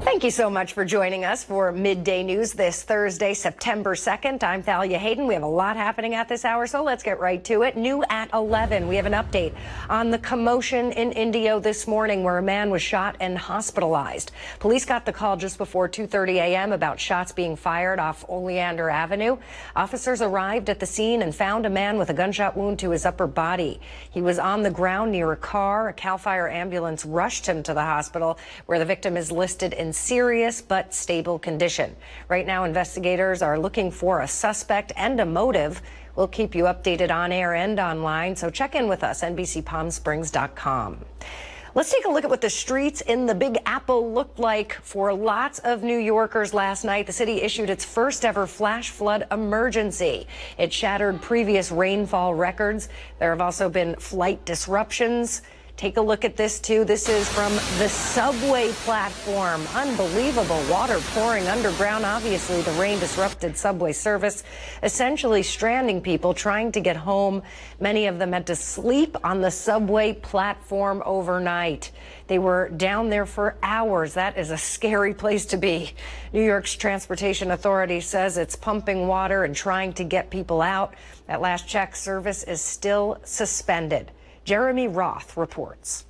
Thank you so much for joining us for Midday News this Thursday, September 2nd. I'm Thalia Hayden. We have a lot happening at this hour, so let's get right to it. New at 11, we have an update on the commotion in Indio this morning where a man was shot and hospitalized. Police got the call just before 2:30 a.m. about shots being fired off Oleander Avenue. Officers arrived at the scene and found a man with a gunshot wound to his upper body. He was on the ground near a car. A CAL FIRE ambulance rushed him to the hospital where the victim is listed in serious but stable condition. Right now, investigators are looking for a suspect and a motive. We'll keep you updated on air and online, so check in with us, NBCPalmSprings.com. Let's take a look at what the streets in the Big Apple looked like for lots of New Yorkers last night. The city issued its first ever flash flood emergency. It shattered previous rainfall records. There have also been flight disruptions. Take a look at this, too. This is from the subway platform. Unbelievable water pouring underground. Obviously, the rain disrupted subway service, essentially stranding people trying to get home. Many of them had to sleep on the subway platform overnight. They were down there for hours. That is a scary place to be. New York's Transportation Authority says it's pumping water and trying to get people out. At last check, service is still suspended. Jeremy Roth reports.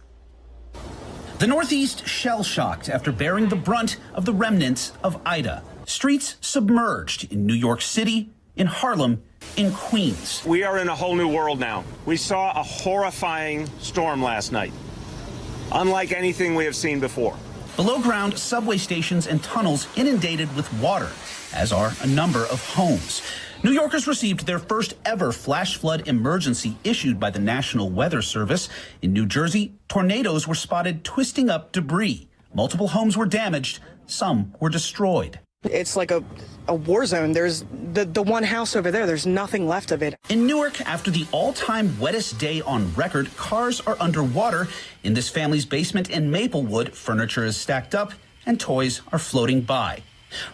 The Northeast shell-shocked after bearing the brunt of the remnants of Ida. Streets submerged in New York City, in Harlem, in Queens. We are in a whole new world now. We saw a horrifying storm last night, unlike anything we have seen before. Below ground, subway stations and tunnels inundated with water, as are a number of homes. New Yorkers received their first ever flash flood emergency issued by the National Weather Service. In New Jersey, tornadoes were spotted twisting up debris. Multiple homes were damaged. Some were destroyed. It's like a war zone. There's the one house over there. There's nothing left of it. In Newark, after the all-time wettest day on record, cars are underwater. In this family's basement in Maplewood, furniture is stacked up and toys are floating by.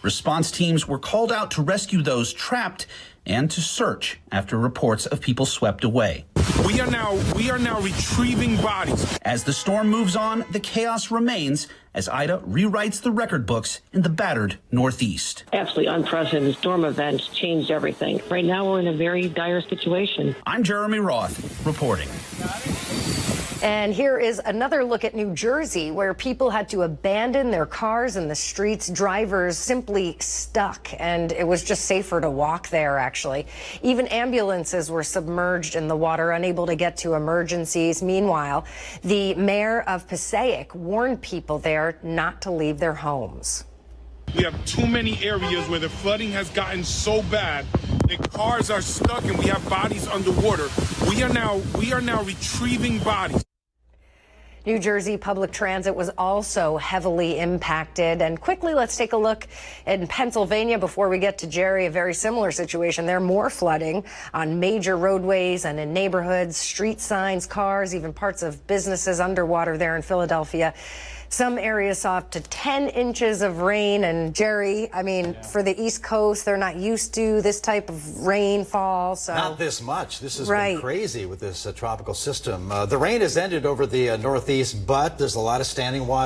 Response teams were called out to rescue those trapped and to search after reports of people swept away. We are now retrieving bodies. As the storm moves on, the chaos remains as Ida rewrites the record books in the battered Northeast. Absolutely unprecedented storm events changed everything. Right now, we're in a very dire situation. I'm Jeremy Roth reporting. And here is another look at New Jersey, where people had to abandon their cars in the streets. Drivers simply stuck, and it was just safer to walk there, actually. Even ambulances were submerged in the water, unable to get to emergencies. Meanwhile, the mayor of Passaic warned people there not to leave their homes. We have too many areas where the flooding has gotten so bad that cars are stuck and we have bodies underwater. We are now retrieving bodies. New Jersey public transit was also heavily impacted. And quickly, let's take a look in Pennsylvania before we get to Jerry. A very similar situation there. More flooding on major roadways and in neighborhoods, street signs, cars, even parts of businesses underwater there in Philadelphia. Some areas saw up to 10 inches of rain. And Jerry, I mean, for the East Coast, they're not used to this type of rainfall. So not this much. This has been crazy with this tropical system. The rain has ended over the Northeast, but there's a lot of standing water.